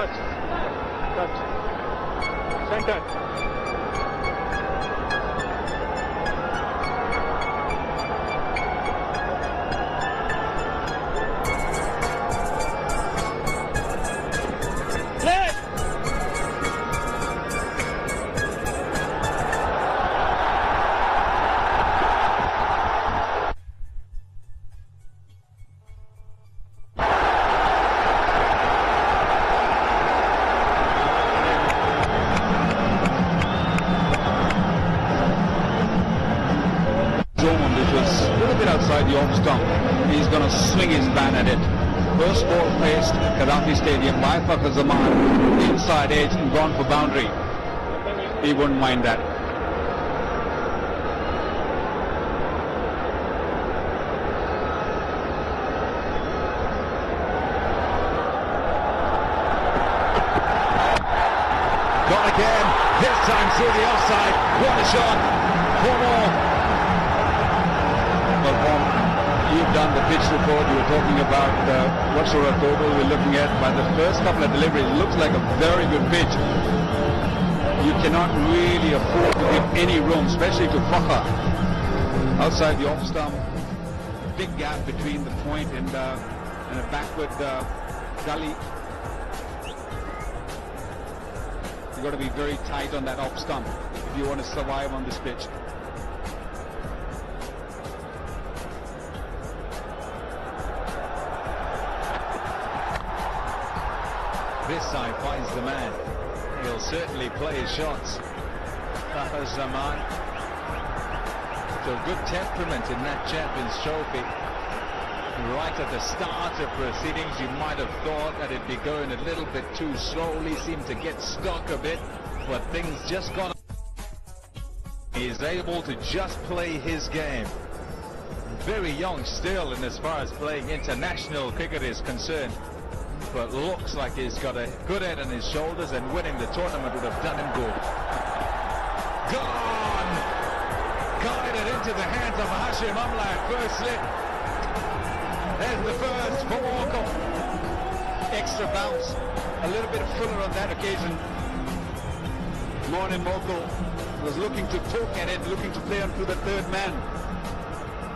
touch. Center. Outside the off stump, he's going to swing his bat at it. First ball placed at Gaddafi Stadium by Fakhar Zaman, inside edge and gone for boundary. He wouldn't mind that. Gone again, this time through the offside. What a shot! 4 more. You've done the pitch report, you were talking about what sort of total we're looking at. By the first couple of deliveries, it looks like a very good pitch. You cannot really afford to give any room, especially to Fakhar. Outside the off stump, big gap between the point and a backward gully. You've got to be very tight on that off stump if you want to survive on this pitch. This side finds the man. He'll certainly play his shots. Fakhar Zaman. So good temperament in that Champions Trophy. Right at the start of proceedings, you might have thought that it'd be going a little bit too slowly, seemed to get stuck a bit, but things just got. He's able to just play his game. Very young still, and as far as playing international cricket is concerned. But looks like he's got a good head on his shoulders, and winning the tournament would have done him good. Gone! Guided into the hands of Hashim Amla at first slip. There's the first for Walker. Extra bounce, a little bit fuller on that occasion. Morning Mokul was looking to poke at it, looking to play onto the third man.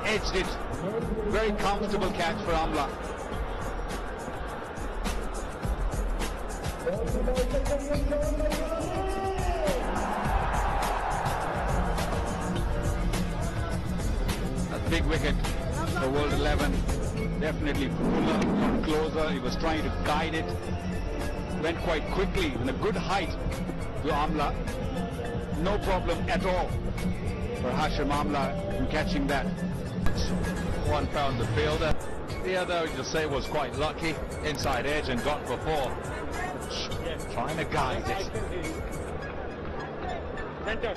Edged it. Very comfortable catch for Amla. A big wicket for World 11. Definitely puller, closer. He was trying to guide it. Went quite quickly in a good height to Amla. No problem at all for Hashim Amla in catching that. 1 pound the fielder. The other, you'll say, was quite lucky. Inside edge and got for 4. Trying to guide it. Center.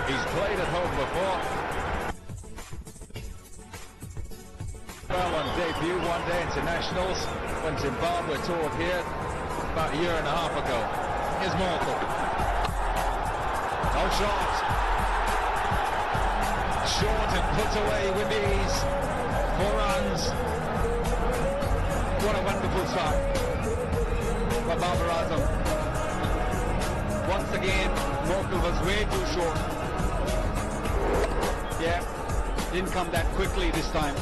He's played at home before. Well, on debut one-day internationals when Zimbabwe toured here about a year and a half ago. Here's Morkel. No shot. Short and put away with ease. 4 runs. What a wonderful start for Babar Azam. Once again, Morkel was way too short. Yeah, didn't come that quickly this time.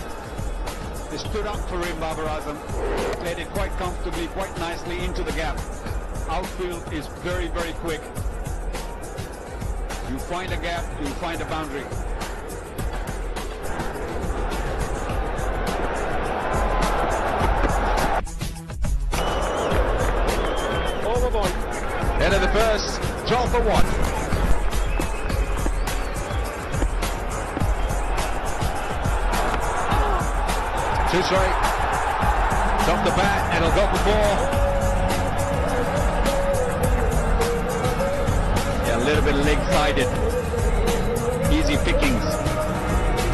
They stood up for him, Babar Azam. Played it quite comfortably, quite nicely into the gap. Outfield is very, very quick. You find a gap, you find a boundary. End of the first, 12 for 1. 2 straight. Top the bat, and it'll go for 4. Yeah, a little bit leg-sided. Easy pickings.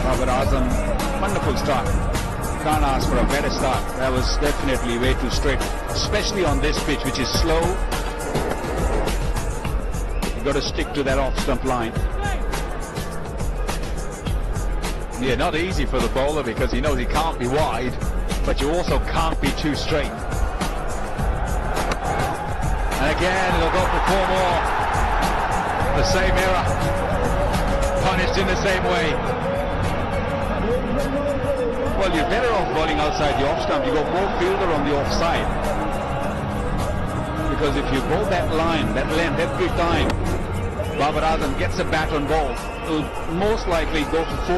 Babar Azam, wonderful start. Can't ask for a better start. That was definitely way too straight, especially on this pitch, which is slow. You've got to stick to that off-stump line. Yeah, not easy for the bowler because he knows he can't be wide, but you also can't be too straight. And again, it'll go for 4 more. The same error, punished in the same way. Well, you're better off bowling outside the off stump. You got more fielder on the offside. Because if you bowl that line, that length every time Babar Azam gets a bat on ball, will most likely go for 4.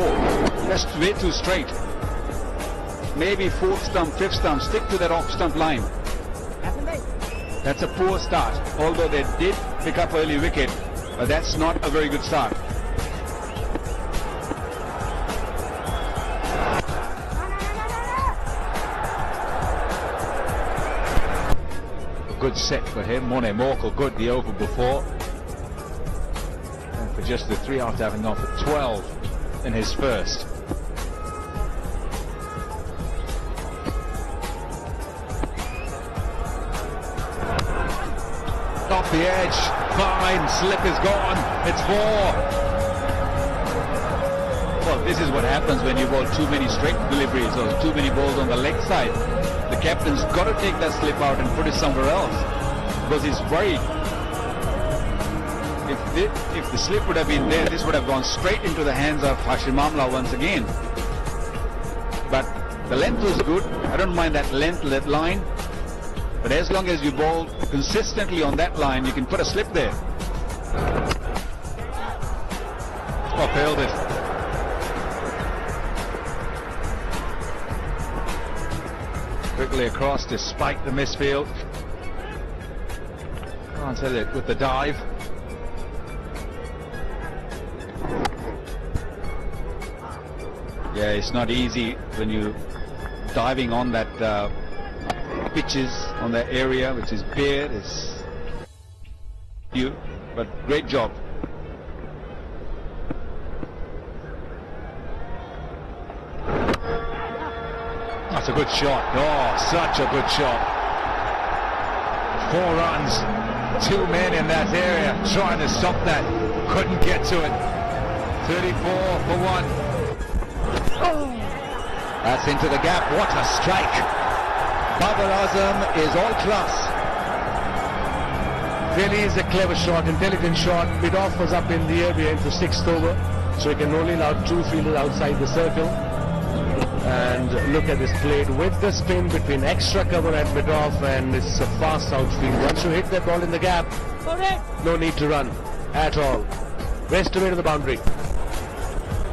That's way too straight. Maybe 4th stump, 5th stump, stick to that off stump line. That's a poor start. Although they did pick up early wicket, but that's not a very good start. A good set for him. Morne Morkel good the over before. For just the 3 after having gone for 12 in his first. Off the edge, fine, slip is gone, it's 4. Well, this is what happens when you bowl too many straight deliveries or too many balls on the leg side. The captain's got to take that slip out and put it somewhere else because he's worried. If the slip would have been there, this would have gone straight into the hands of Hashim Amla once again. But the length was good. I don't mind that length, that line. But as long as you bowl consistently on that line, you can put a slip there. Oh, failed it. Quickly across despite the misfield. Can't tell it with the dive. Yeah, it's not easy when you diving on that pitches, on that area which is bare. It's you, but great job. That's a good shot. Oh, such a good shot. 4 runs, 2 men in that area trying to stop that. Couldn't get to it. 34 for 1. That's into the gap. What a strike. Babar Azam is all class. Really is a clever shot, intelligent shot. Mid-off was up in the area into 6th over, so he can only allow 2 fielders outside the circle. And look at this played with the spin between extra cover at mid-off, and it's a fast outfield. Once you hit that ball in the gap, no need to run at all. Rest away to the boundary.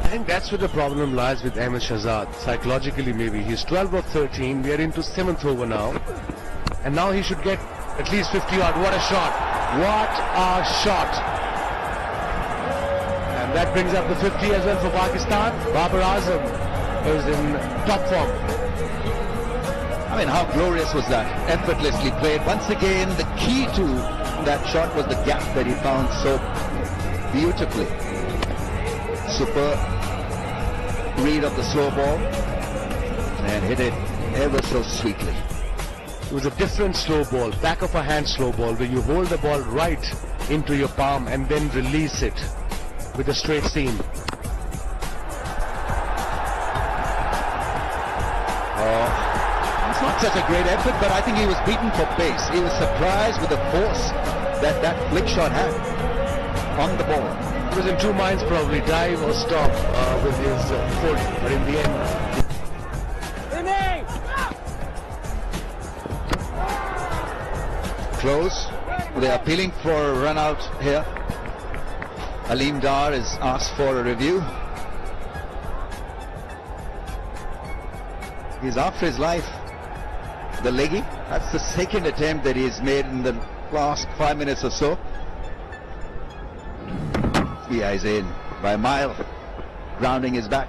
I think that's where the problem lies with Ahmed Shahzad. Psychologically, maybe. He's 12 of 13. We are into 7th over now. And now he should get at least 50 odd. What a shot. What a shot. And that brings up the 50 as well for Pakistan. Babar Azam is in top form. I mean, how glorious was that? Effortlessly played. Once again, the key to that shot was the gap that he found so beautifully. Super read of the slow ball and hit it ever so sweetly. It was a different slow ball, back of a hand slow ball, where you hold the ball right into your palm and then release it with a straight seam. It's not such a great effort, but I think he was beaten for pace. He was surprised with the force that that flick shot had on the ball. He was in 2 minds probably, dive or stop with his foot, but in the end... Close. They're appealing for a run out here. Aleem Dar is asked for a review. He's after his life. The leggy. That's the 2nd attempt that he's made in the last 5 minutes or so. Yeah, he's in by a mile, grounding his back.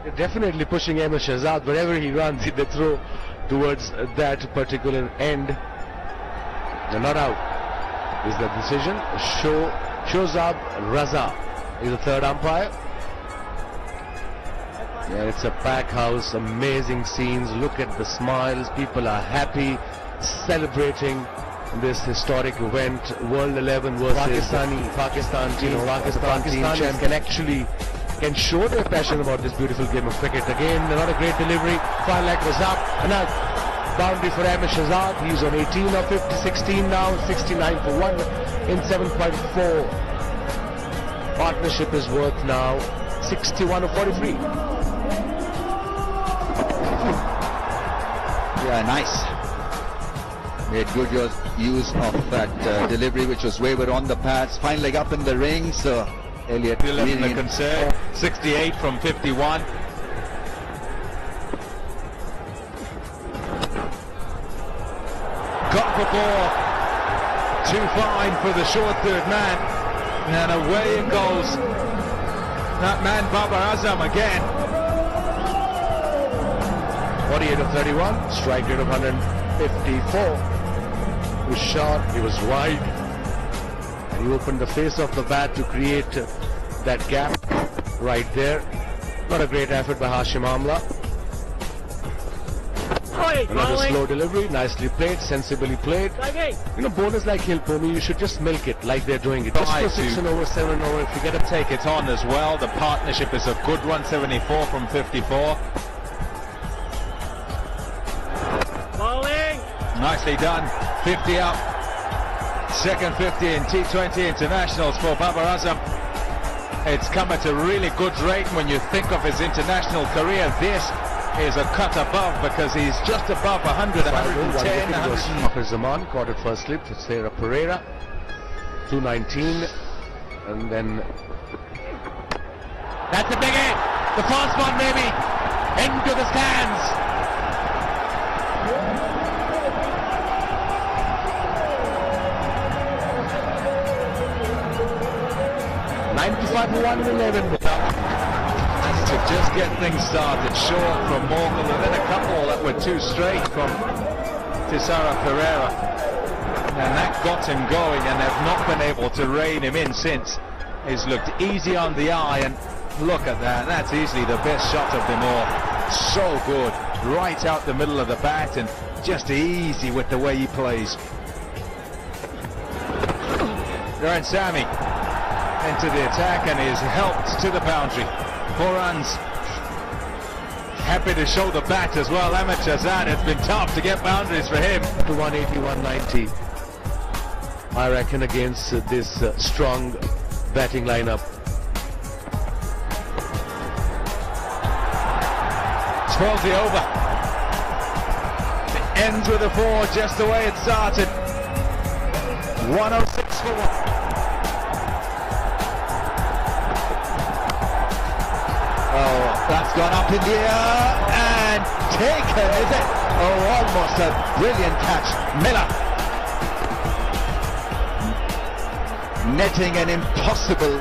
They're definitely pushing Ahmed Shahzad. Wherever he runs, they throw towards that particular end. They're not out, is the decision. Shozab Raza is the 3rd umpire. Yeah, it's a pack house, amazing scenes. Look at the smiles. People are happy, celebrating. this historic event, World 11 versus Pakistan team. Pakistan team can show their passion about this beautiful game of cricket. Again, another great delivery. Far leg was up. Another boundary for Ahmed Shahzad. He's on 18 of 50, 16 now, 69 for 1 in 7.4. Partnership is worth now 61 of 43. Yeah, nice. Made good use of that delivery, which was wavered on the pads. Fine leg up in the ring, so Elliott really the concern. 68 from 51. Got the ball. Too fine for the short third man. And away it goes. That man Babar Azam again. 48 of 31. Strike rate of 154. He was short, he was wide. And he opened the face of the bat to create that gap right there. Not a great effort by Hashim Amla. Another slow delivery, nicely played, sensibly played. You know, bowlers like Hilpomi, you should just milk it like they're doing it. Just for 6 and over, 7 and over, if you get to take it on as well. The partnership is a good one, 74 from 54. Bowling! Nicely done, 50 up. Second 50 in T20 internationals for Babar Azam. It's come at a really good rate when you think of his international career. This is a cut above because he's just above 100, 110. Mahir Zaman caught it first slip to Sarah Pereira. 219. And then... That's a big hit. The fast one maybe. Into the stands. for 1 in 11. To just get things started, short from Morgan, and then a couple that were too straight from Tisara Pereira, and that got him going, and they've not been able to rein him in since. He's looked easy on the eye, and look at that, that's easily the best shot of them all. So good, right out the middle of the bat, and just easy with the way he plays. Darren Sammy into the attack, and he is helped to the boundary. 4 runs. Happy to show the bat as well. Ahmed Shahzad, it's been tough to get boundaries for him. To 180, 190. I reckon against this strong batting lineup. Spoils the over. It ends with a 4, just the way it started. 106 for 1. Oh, that's gone up in the air and taken, is it? Oh, almost a brilliant catch. Miller netting an impossible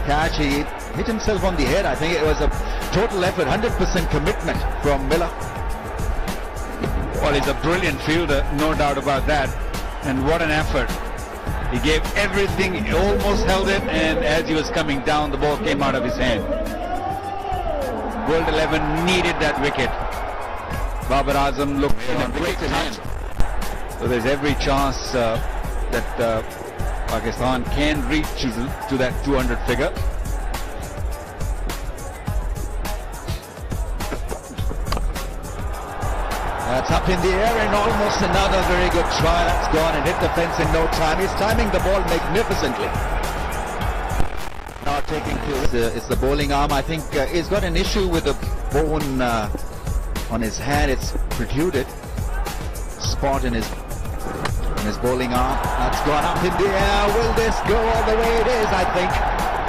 catch. He hit himself on the head. I think it was a total effort, 100% commitment from Miller. Well, he's a brilliant fielder, no doubt about that. And what an effort. He gave everything, he almost held it, and as he was coming down, the ball came out of his hand. World 11 needed that wicket. Babar Azam looked in a great hand. So there's every chance that Pakistan can reach to that 200 figure. That's up in the air and almost another very good try. That's gone and hit the fence in no time. He's timing the ball magnificently. Now taking to it's the bowling arm. I think he's got an issue with the bone on his hand. It's protruded. Spot in his bowling arm. That's gone up in the air. Will this go all the way it is? I think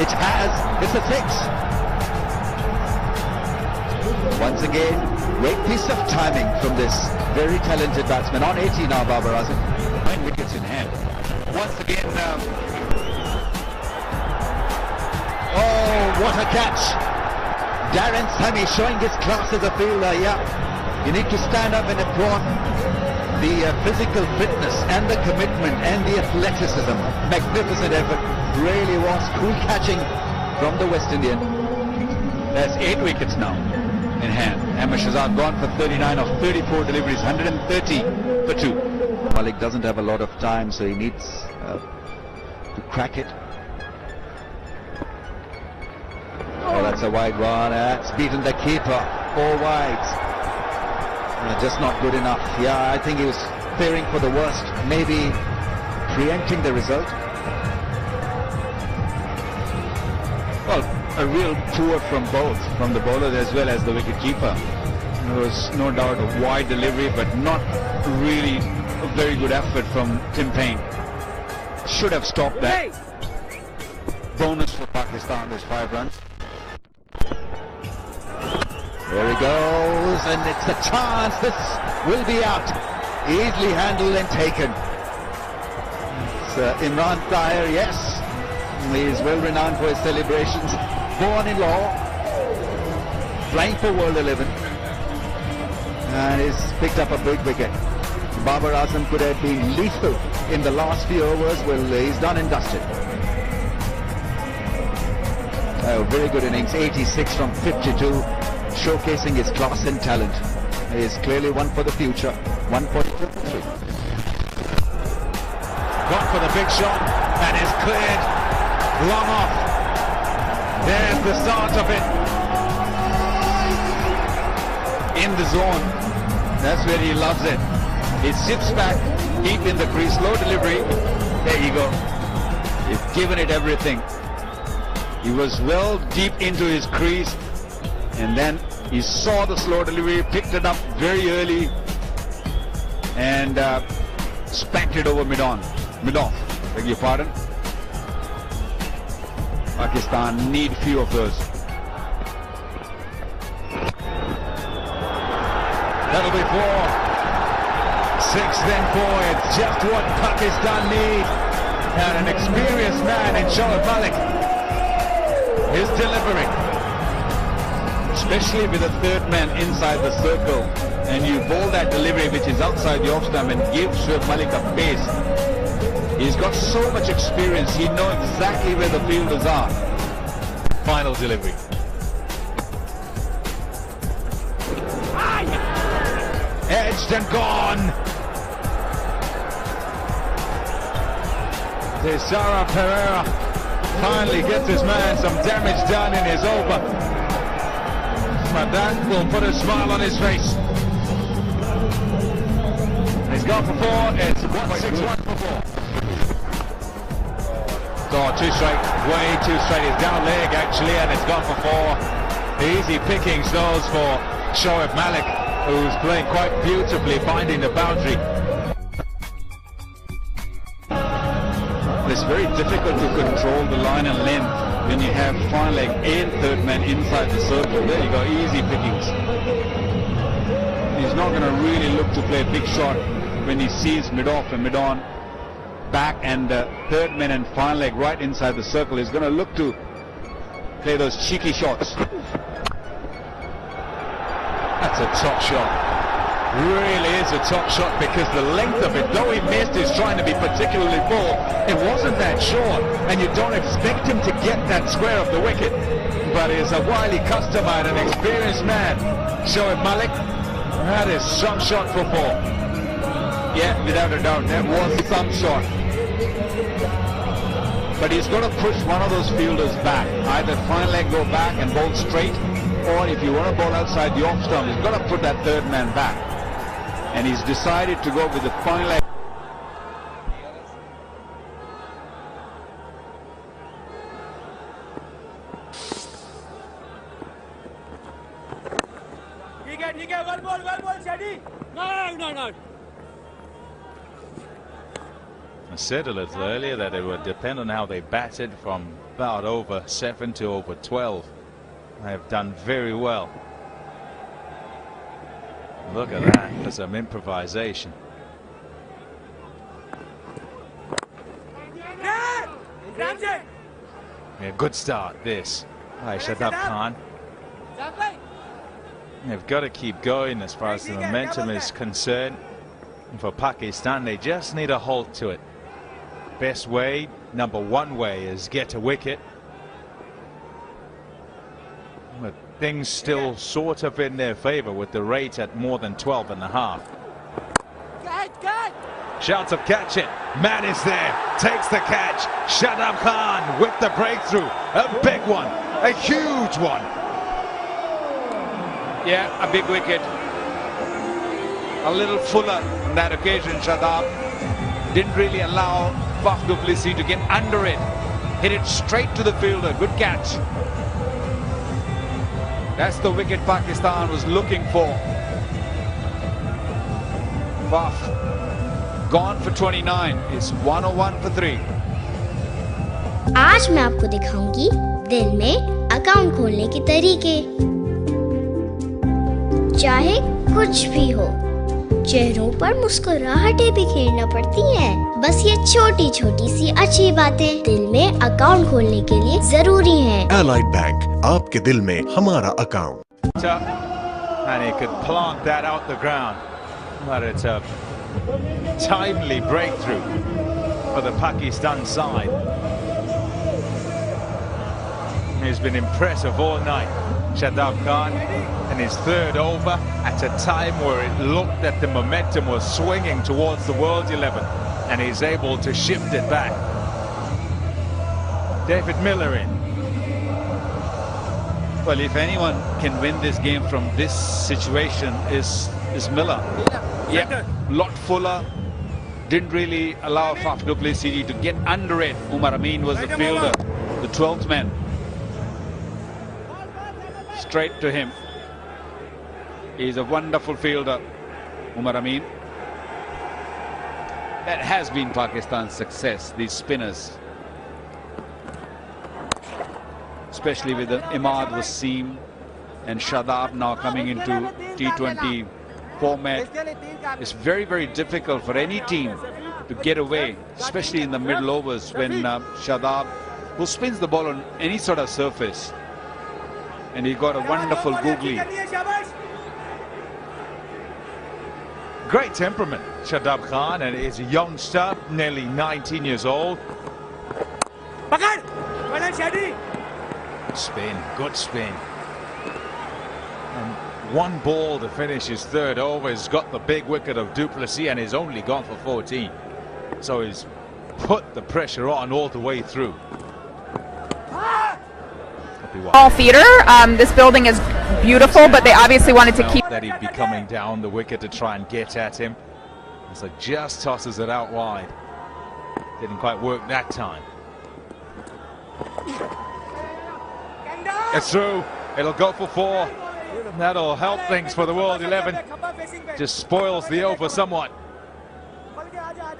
it has. It's a 6. Once again, great piece of timing from this very talented batsman. On 80 now, Babar Azam. 9 wickets in hand. Once again, oh, what a catch! Darren Sammy showing his class as a fielder. Yeah, you need to stand up and applaud the physical fitness and the commitment and the athleticism. Magnificent effort. Really was cool catching from the West Indian. There's 8 wickets now in hand. Ahmed Shahzad gone for 39 of 34 deliveries, 130 for 2. Malik doesn't have a lot of time, so he needs to crack it. Oh, that's a wide one. That's beaten the keeper. 4 wides. Just not good enough. Yeah, I think he was fearing for the worst, maybe preempting the result. Well, a real poor from both, from the bowler as well as the wicket-keeper. There was no doubt a wide delivery, but not really a very good effort from Tim Payne. Should have stopped that. Bonus for Pakistan, there's 5 runs. There he goes, and it's a chance. This will be out. Easily handled and taken. It's Imran Tahir, yes. He's well renowned for his celebrations. Born-in-law, playing for World 11. And he's picked up a big wicket. Babar Azam could have been lethal in the last few overs. Well, he's done and dusted. Very good innings, 86 from 52, showcasing his class and talent. He is clearly one for the future, one for the future. Gone for the big shot and is cleared. Long off. There's the start of it. In the zone, that's where he loves it. He sits back, deep in the crease, slow delivery. There you go. He's given it everything. He was well deep into his crease, and then he saw the slow delivery, picked it up very early, and spanked it over mid-off. Beg your pardon. Pakistan need few of those. That'll be 4. 6, then 4. It's just what Pakistan need. And an experienced man in Shoaib Malik is delivering. Especially with the third man inside the circle, and you bowl that delivery which is outside the off stump and give Shoaib Malik a pace. He's got so much experience, he knows exactly where the fielders are. Final delivery. Edged and gone. Desara Pereira finally gets his man some damage done in his over. But that will put a smile on his face. He's gone for 4. It's 1-6-1 for 4. Oh, too straight. Way too straight. It's down leg actually, and it's gone for 4. Easy pickings those for Shoaib Malik, who's playing quite beautifully, finding the boundary. It's very difficult to control the line and length when you have fine leg and third man inside the circle. There you go, easy pickings. He's not going to really look to play a big shot when he sees mid-off and mid-on back and third man and fine leg right inside the circle. He's going to look to play those cheeky shots. That's a top shot. Really is a top shot, because the length of it, though he missed, is trying to be particularly full. It wasn't that short, and you don't expect him to get that square of the wicket. But he's a wily customer and an experienced man. Shoaib Malik, that is some shot for 4. Yeah, without a doubt, that was some shot. But he's got to push one of those fielders back. Either fine leg go back and bowl straight, or if you want to bowl outside the off stump, he's got to put that third man back. And he's decided to go with the fine leg. You get one ball, Shadi. No. I said a little earlier that it would depend on how they batted from about over 7 to over 12. They have done very well. Look at that, there's some improvisation. Yeah, good start this by Shadab Khan. They've got to keep going as far as the momentum is concerned. And for Pakistan, they just need a halt to it. Best way, number 1 way, is get a wicket. But things still sort of in their favor with the rate at more than 12.5. Shouts of catch it. Man is there. Takes the catch. Shadab Khan with the breakthrough. A big one. A huge one. Yeah, a big wicket. A little fuller on that occasion, Shadab. Didn't really allow Faf du Plessis to get under it. Hit it straight to the fielder. Good catch. That's the wicket Pakistan was looking for. Faf gone for 29. It's 101 for 3. आज मैं आपको दिखाऊंगी दिल में account खोलने के तरीके। चाहे कुछ भी हो, चेहरों पर मुस्कुराहटें बिखेरना पड़ती हैं। बस ये छोटी छोटी सी अच्छी बातें दिल में अकाउंट खोलने के लिए जरूरी हैं। Allied Bank, आपके दिल में हमारा account. And he could plant that out the ground. But it's a timely breakthrough for the Pakistan side. He's been impressive all night. Shadab Khan in his third over at a time where it looked that the momentum was swinging towards the World 11, and he's able to shift it back. David Miller in. Well, if anyone can win this game from this situation is Miller. Yeah, lot fuller. Didn't really allow Faf du Plessis to get under it. Umar Amin was the fielder, the 12th man. Straight to him. He's a wonderful fielder, Umar Amin. That has been Pakistan's success, these spinners. Especially with the Imad Wasim and Shadab now coming into T20 format. It's very, very difficult for any team to get away, especially in the middle overs when Shadab, who spins the ball on any sort of surface, and he got a wonderful googly. Great temperament, Shadab Khan, and he's a youngster, nearly 19 years old. Spin, good spin. And one ball to finish his third over. He's got the big wicket of du Plessis and he's only gone for 14. So he's put the pressure on all the way through. All feeder. This building is beautiful, but they obviously wanted to keep that he'd be coming down the wicket to try and get at him. So just tosses it out wide. Didn't quite work that time. It's through. It'll go for 4. That'll help things for the World 11. Just spoils the over somewhat.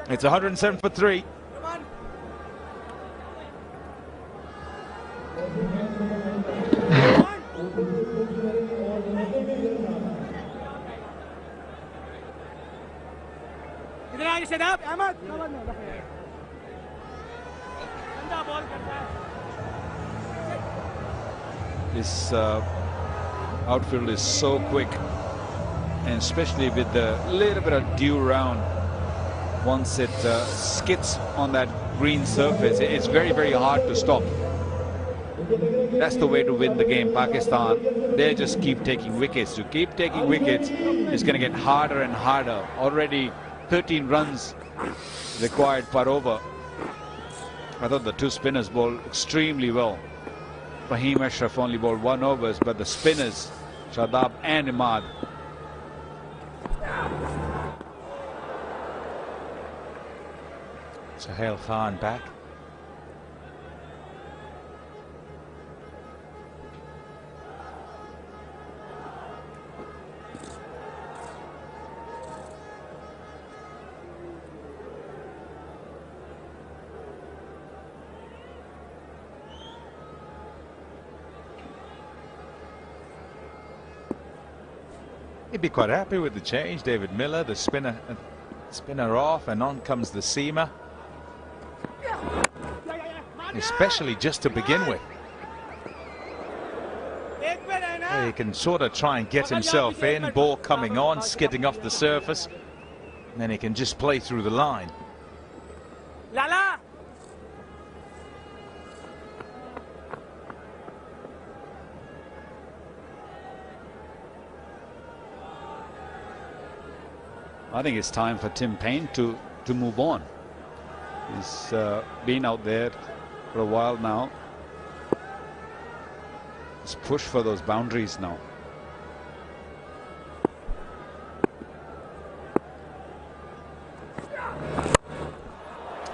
It's 107 for 3. This outfield is so quick, and especially with the little bit of dew round, once it skids on that green surface, it's very, very hard to stop. That's the way to win the game. Pakistan, they just keep taking wickets. To keep taking wickets is going to get harder and harder. Already 13 runs required per over. I thought the two spinners bowled extremely well. Fahim Ashraf only bowled 1 over, but the spinners, Shadab and Imad, Sohail Khan back. He'd be quite happy with the change. David Miller, the spinner off, and on comes the seamer. Especially just to begin with. He can sort of try and get himself in, ball coming on, skidding off the surface, and then he can just play through the line. Lala! I think it's time for Tim Paine to to move on. He's been out there for a while now. Let's push for those boundaries now.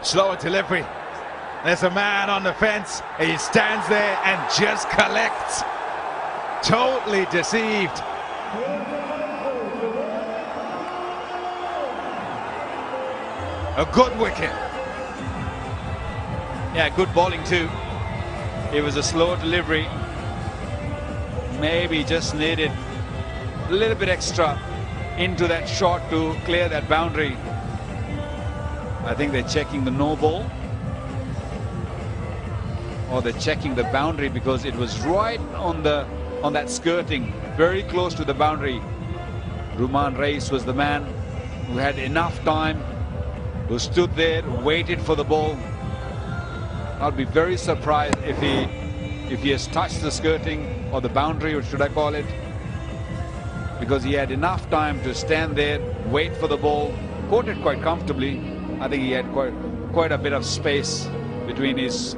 Slower delivery. There's a man on the fence. He stands there and just collects. Totally deceived. A good wicket. Yeah, good bowling too. It was a slow delivery. Maybe just needed a little bit extra into that shot to clear that boundary. I think they're checking the no ball, or they're checking the boundary, because it was right on that skirting, very close to the boundary. Ruman Reis was the man who had enough time, who stood there, waited for the ball. I'll be very surprised if he has touched the skirting or the boundary, or should I call it, because he had enough time to stand there, wait for the ball, caught it quite comfortably. I think he had quite a bit of space between his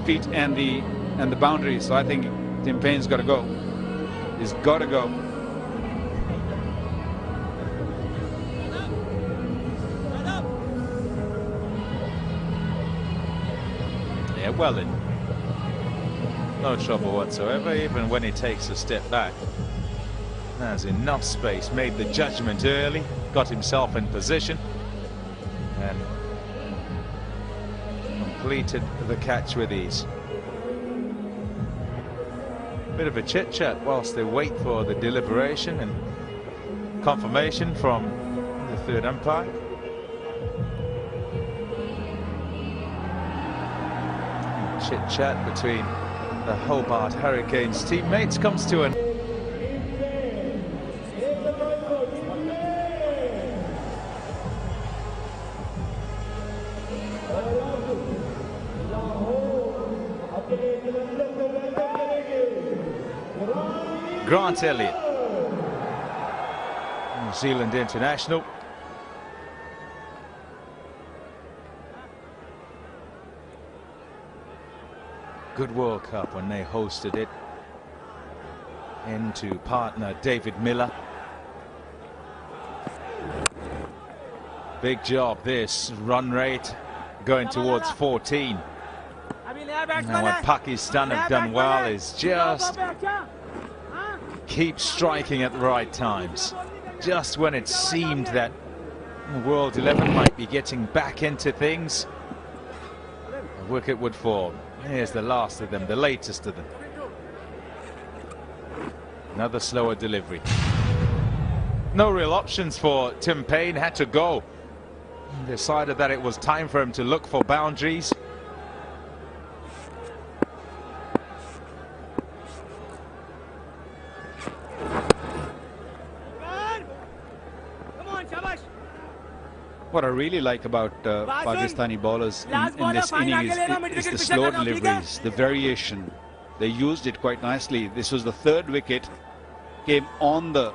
feet and the boundary. So I think Tim Paine's got to go. He's got to go. Yeah, well in. No trouble whatsoever, even when he takes a step back. Has enough space, made the judgment early, got himself in position, and completed the catch with ease. Bit of a chit-chat whilst they wait for the deliberation and confirmation from the third umpire. Chit-chat between the Hobart Hurricanes teammates comes to an Grant Elliott, New Zealand international. Good World Cup when they hosted it. Into partner David Miller. Big job this, run rate going towards 14. Now what Pakistan have done well is just keep striking at the right times. Just when it seemed that World 11 might be getting back into things, a wicket would fall. Here's the last of them, the latest of them. Another slower delivery. No real options for Tim Paine, had to go. Decided that it was time for him to look for boundaries. What I really like about Pakistani bowlers in this innings is the slow deliveries, the variation. They used it quite nicely. This was the third wicket, came on the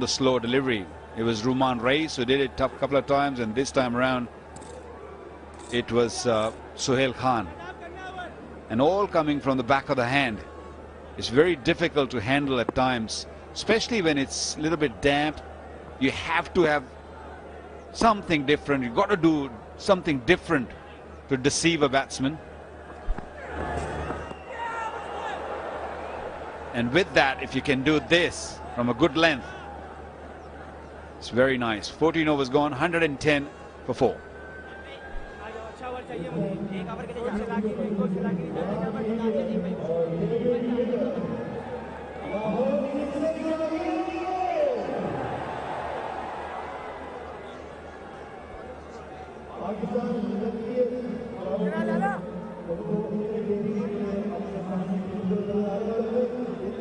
slow delivery. It was Ruman Reis who did it a couple of times, and this time around it was Sohail Khan. And all coming from the back of the hand. It's very difficult to handle at times, especially when it's a little bit damp. You have to have something different. You've got to do something different to deceive a batsman. And with that, if you can do this from a good length, it's very nice. 14 overs gone, 110 for 4.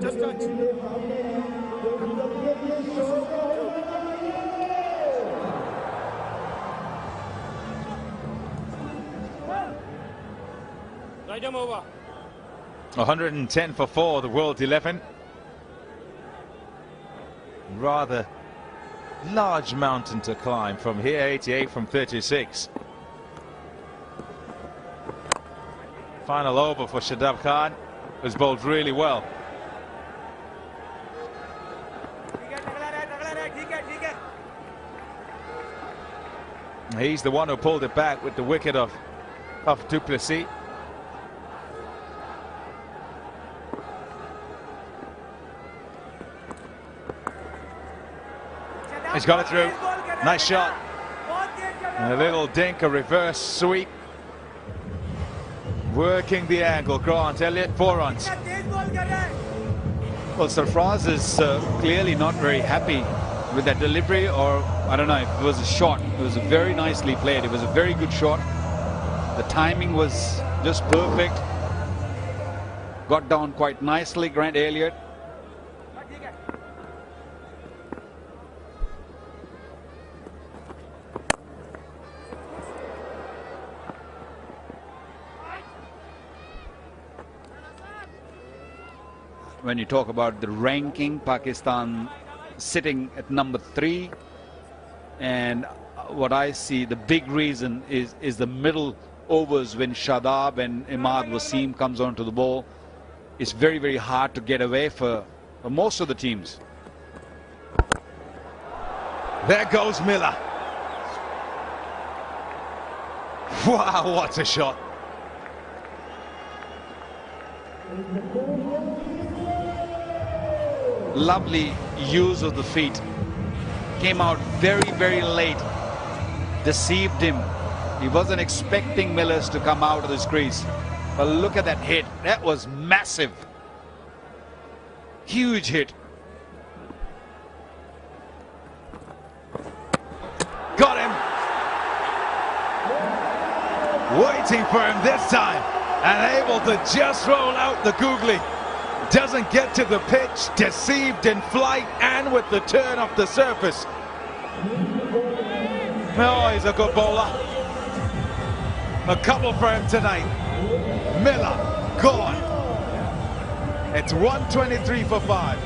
Just touch. Right over. 110 for 4, the World 11. Rather large mountain to climb from here. 88 from 36. Final over for Shadab Khan was bowled really well. He's the one who pulled it back with the wicket of du Plessis. He's got it through. Nice shot. And a little dink, a reverse sweep. Working the angle. Grant Elliott, 4 runs. Well, Sarfraz is clearly not very happy with that delivery, or I don't know if it was a shot. It was very nicely played. It was a very good shot. The timing was just perfect. Got down quite nicely, Grant Elliott. When you talk about the ranking, Pakistan sitting at number 3, and what I see, the big reason is the middle overs when Shadab and Imad Wasim comes onto the ball. It's very, very hard to get away for most of the teams. There goes Miller. Wow, what a shot. Lovely use of the feet. Came out very, very late. Deceived him. He wasn't expecting Millers to come out of this crease. But look at that hit. That was massive. Huge hit. Got him. Waiting for him this time. And able to just roll out the googly. Doesn't get to the pitch, deceived in flight and with the turn off the surface. Oh, he's a good bowler. A couple for him tonight. Miller, gone. It's 123 for 5.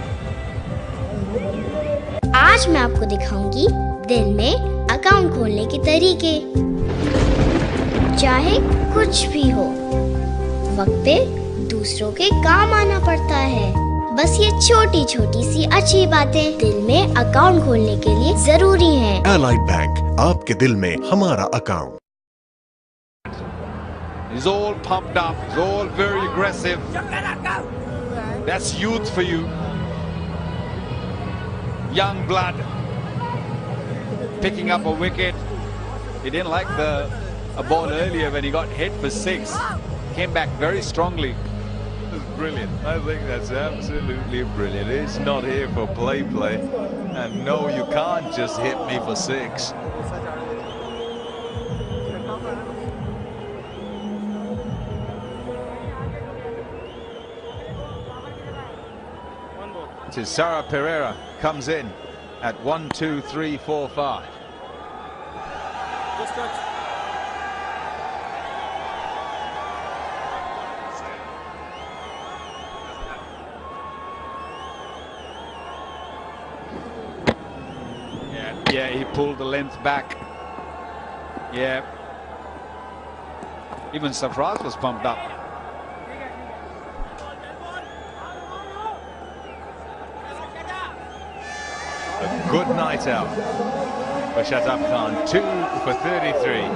आज मैं आपको दिखाऊंगी दिल में account खोलने के तरीके। चाहे कुछ भी हो, वक्त पे दूसरों के काम आना पड़ता है। बस ये छोटी छोटी सी अच्छी बातें दिल में अकाउंट खोलने के लिए जरूरी हैं। एलाइड बैंक, आपके दिल में हमारा account. He's all pumped up. He's all very aggressive. That's youth for you. Young blood. Picking up a wicket. He didn't like a ball earlier when he got hit for 6. Came back very strongly. Brilliant. I think that's absolutely brilliant. It's not here for play. And no, you can't just hit me for 6. Sarah Pereira comes in at 1, 2, 3, 4, 5. Yeah, he pulled the length back. Yeah. Even Sarfraz was pumped up. A good night out for Shadab Khan. 2 for 33.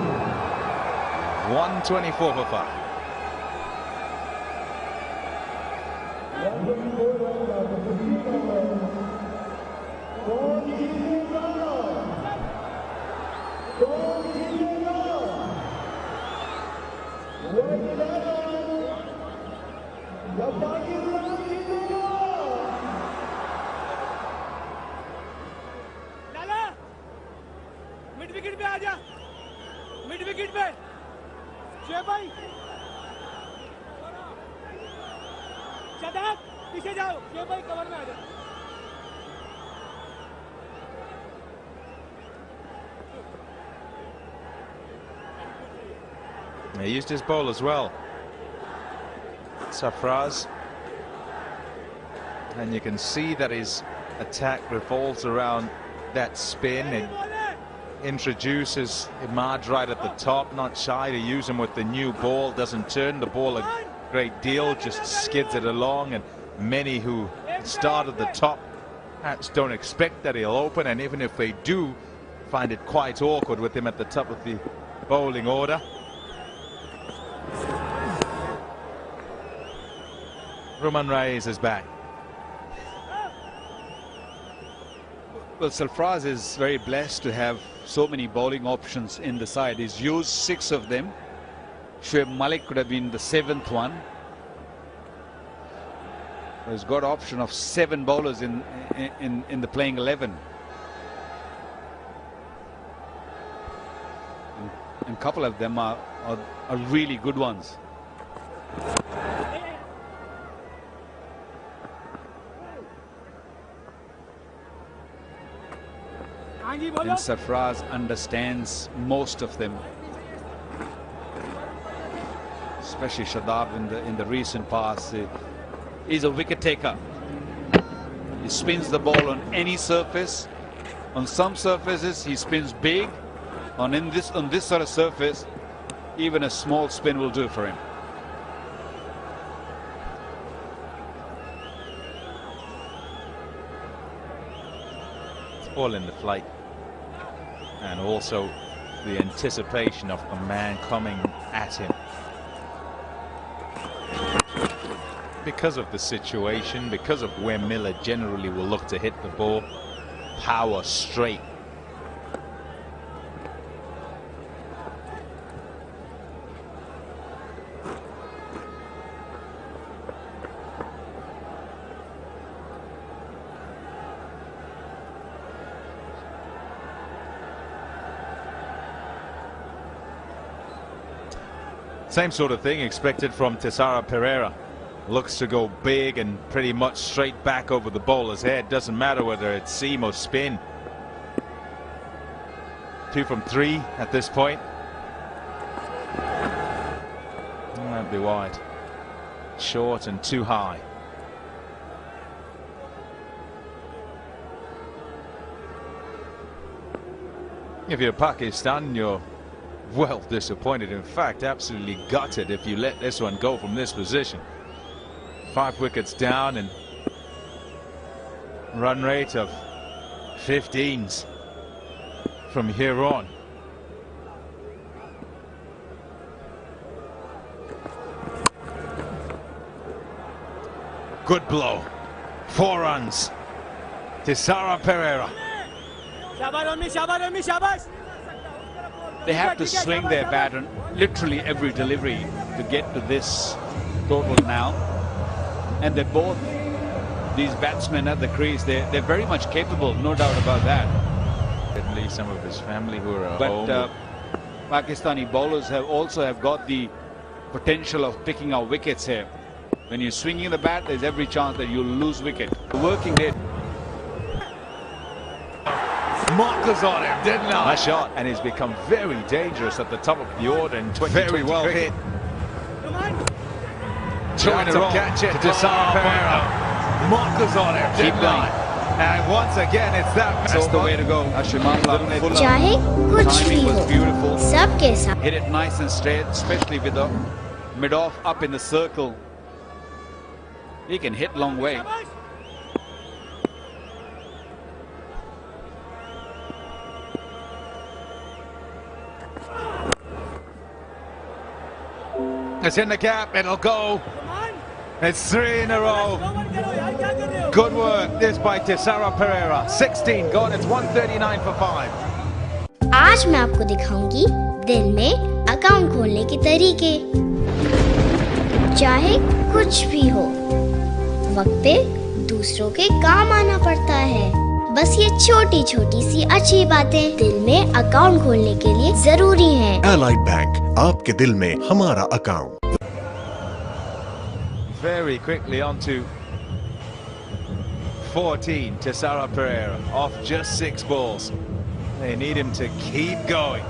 124 for 5. Mid wicket पे आजा, mid wicket पे शेख भाई, शदाब पीछे जाओ, शेख भाई cover में आजा। He used his bowl as well, Sarfraz, and you can see that his attack revolves around that spin. It introduces Imad right at the top, not shy to use him with the new ball. Doesn't turn the ball a great deal, just skids it along, and many who start at the top perhaps don't expect that he'll open, and even if they do, find it quite awkward with him at the top of the bowling order. Ruman Reyes is back. Well, Sarfraz is very blessed to have so many bowling options in the side. He's used 6 of them. Shoaib Malik could have been the 7th one. He's got option of 7 bowlers in the playing 11. And a couple of them are really good ones. And Sarfraz understands most of them, especially Shadab in the recent past. He's a wicket taker. He spins the ball on any surface. On some surfaces he spins big. On this sort of surface, even a small spin will do for him. It's all in the flight, and also the anticipation of the man coming at him. Because of the situation, because of where Miller generally will look to hit the ball, power straight. Same sort of thing expected from Tessara Pereira. Looks to go big and pretty much straight back over the bowler's head. Doesn't matter whether it's seam or spin. 2 from 3 at this point. That'd be wide. Short and too high. If you're Pakistan, you're well disappointed. In fact, absolutely gutted if you let this one go from this position. 5 wickets down and run rate of 15s from here on. Good blow. 4 runs. Tessara Pereira. They have to swing their bat on literally every delivery to get to this total now. And they're both, these batsmen at the crease, they're very much capable, no doubt about that. At least some of his family who are at home. But Pakistani bowlers also have got the potential of picking out wickets here. When you're swinging the bat, there's every chance that you'll lose wicket. Working it. Markers on him, didn't I? Nice shot, and he's become very dangerous at the top of the order in 2023. Very well hit. Trying to catch it to Tessara Pereira. Markers on him, Keep going. And once again, it's that's the way to go. चाहे कुछ भी हो, beautiful. सबके साथ. Hit it nice and straight, especially with the mid-off up in the circle. He can hit long way. It's in the gap, it'll go. It's 3 in a row. Good work, this by Tessara Pereira. 16 gone, it's 139 for 5. आज मैं आपको दिखाऊंगी दिल में account खोलने के तरीके। चाहे कुछ भी हो, वक्त पे दूसरों के काम आना पड़ता है। बस ये छोटी छोटी सी अच्छी बातें दिल में अकाउंट खोलने के लिए जरूरी हैं। Allied Bank, आपके दिल में हमारा account. Very quickly on to 14, Tessara Pereira, off just 6 balls. They need him to keep going.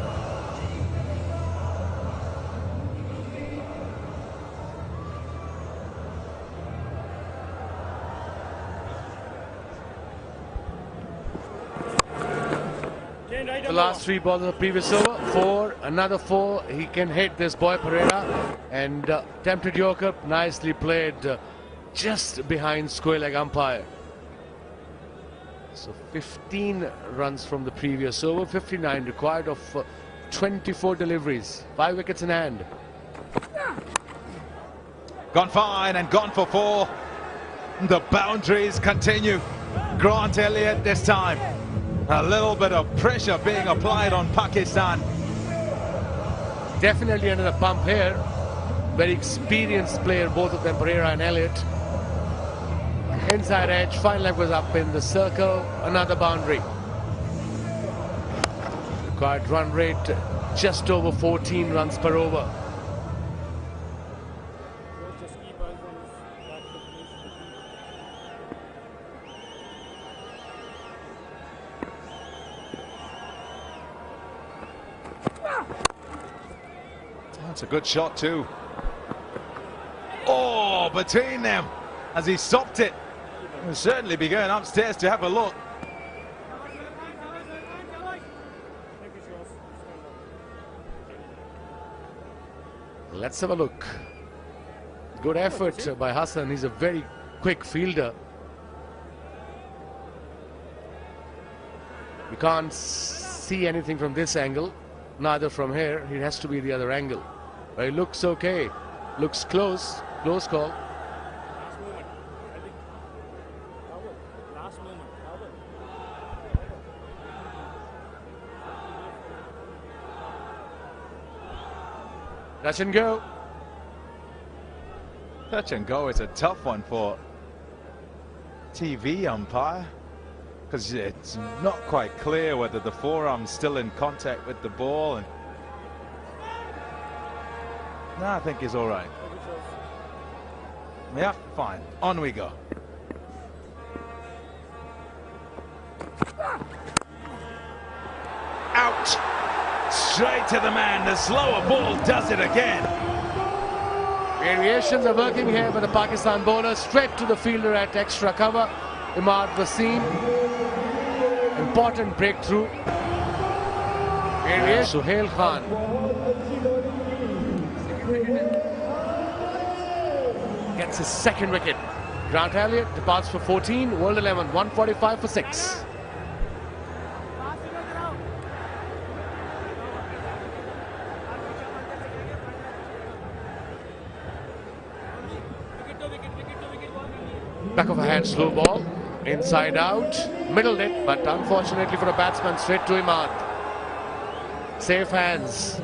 The last 3 balls of the previous over. 4, another 4. He can hit this boy Pereira. And tempted Yorker, nicely played just behind square leg umpire. So 15 runs from the previous over, 59 required of 24 deliveries, 5 wickets in hand. Gone fine and gone for 4. The boundaries continue. Grant Elliott this time. A little bit of pressure being applied on Pakistan. Definitely under the pump here. Very experienced player, both of them, Pereira and Elliott. Inside edge, fine leg was up in the circle, another boundary. Required run rate just over 14 runs per over. That's a good shot too. Oh, between them as he stopped it. We'll certainly be going upstairs to have a look. Let's have a look. Good effort by Hassan. He's a very quick fielder. We can't see anything from this angle, neither from here. It has to be the other angle. But it looks okay. Looks close. Close call. Touch and go. Touch and go is a tough one for TV umpire, because it's not quite clear whether the forearm's still in contact with the ball. And no, I think he's all right. Yeah, fine. On we go. Out. Straight to the man. The slower ball does it again. Variations are working here by the Pakistan bowler. Straight to the fielder at extra cover. Imad Wasim. Important breakthrough. Suhail Khan. Gets his second wicket. Grant Elliott departs for 14. World 11, 145 for 6. Back of a hand, slow ball. Inside out. Middled it, but unfortunately for a batsman, straight to Imad. Safe hands.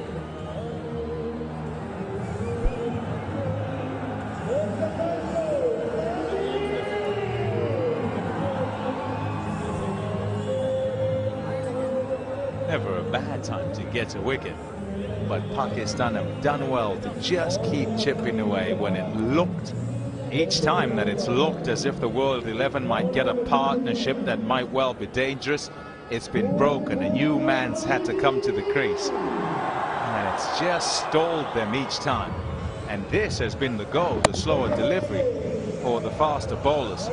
Never a bad time to get a wicket, but Pakistan have done well to just keep chipping away when it looked, each time that it's looked as if the World 11 might get a partnership that might well be dangerous. It's been broken. A new man's had to come to the crease, and it's just stalled them each time. And this has been the goal, the slower delivery for the faster bowlers.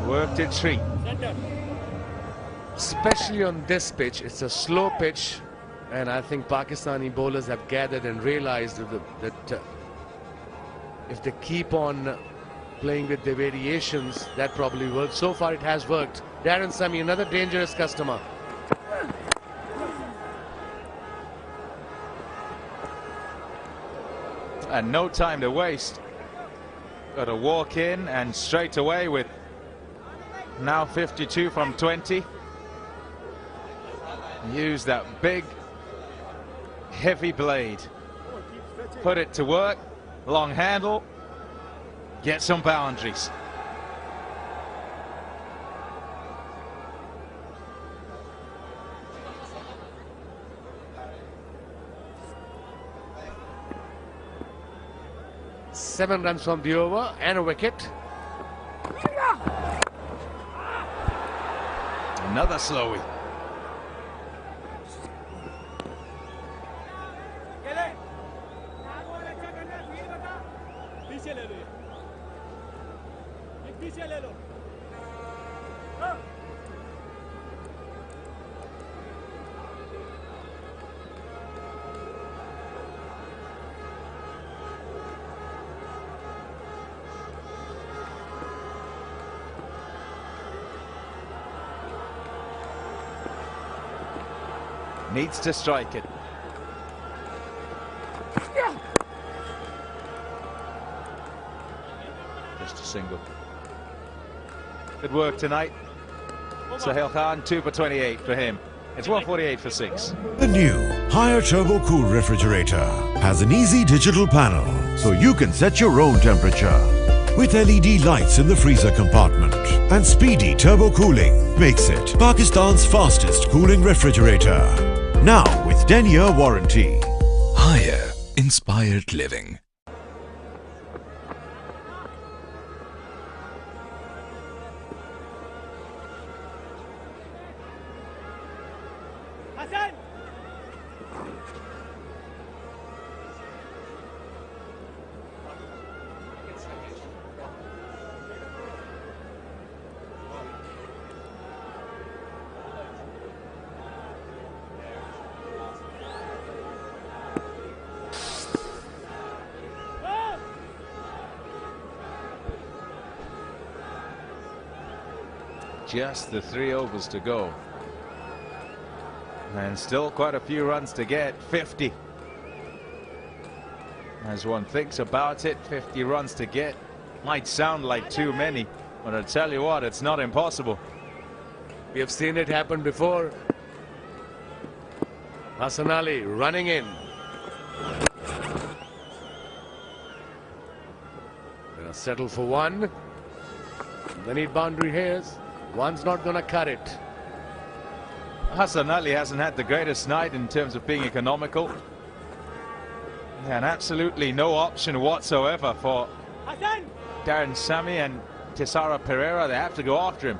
Worked a treat. Especially on this pitch, it's a slow pitch, and I think Pakistani bowlers have gathered and realized that if they keep on playing with the variations, that probably works. So far it has worked. Darren Sami, another dangerous customer. And no time to waste. Got to walk in and straight away with now 52 from 20. Use that big, heavy blade. Put it to work. Long handle. Get some boundaries. Seven runs from the over and a wicket. Another slowie. Needs to strike it. Just a single. Good work tonight. Sahil Khan, 2 for 28 for him. It's 148 for 6. The new higher turbo cool refrigerator has an easy digital panel so you can set your own temperature. With LED lights in the freezer compartment and speedy turbo cooling makes it Pakistan's fastest cooling refrigerator. Now with 10-year warranty. Higher inspired living. Hassan! Just the 3 overs to go. And still quite a few runs to get. 50. As one thinks about it, 50 runs to get. Might sound like too many, but I tell you what, it's not impossible. We have seen it happen before. Hassan Ali running in. Gonna settle for one. They need boundary hairs. One's not gonna cut it. Hassan Ali hasn't had the greatest night in terms of being economical. And absolutely no option whatsoever for Darren Sammy and Tessara Pereira. They have to go after him.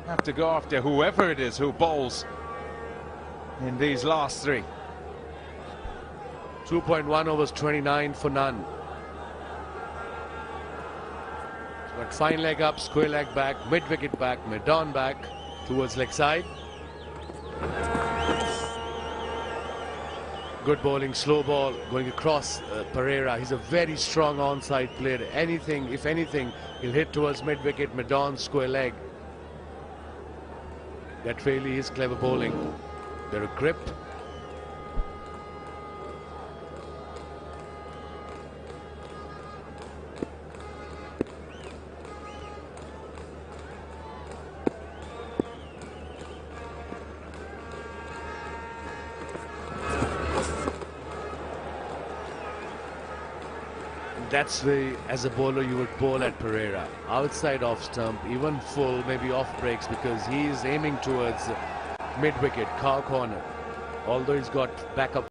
Have to go after whoever it is who bowls in these last 3. 2.1 overs, 29 for none. But fine leg up, square leg back, mid wicket back, mid on back towards leg side. Good bowling, slow ball going across Pereira. He's a very strong onside player. Anything, if anything, he'll hit towards mid wicket, mid on, square leg. That really is clever bowling. They're a grip. That's the, as a bowler, you would bowl at Pereira. Outside off stump, even full, maybe off breaks, because he is aiming towards mid-wicket, cow corner. Although he's got backup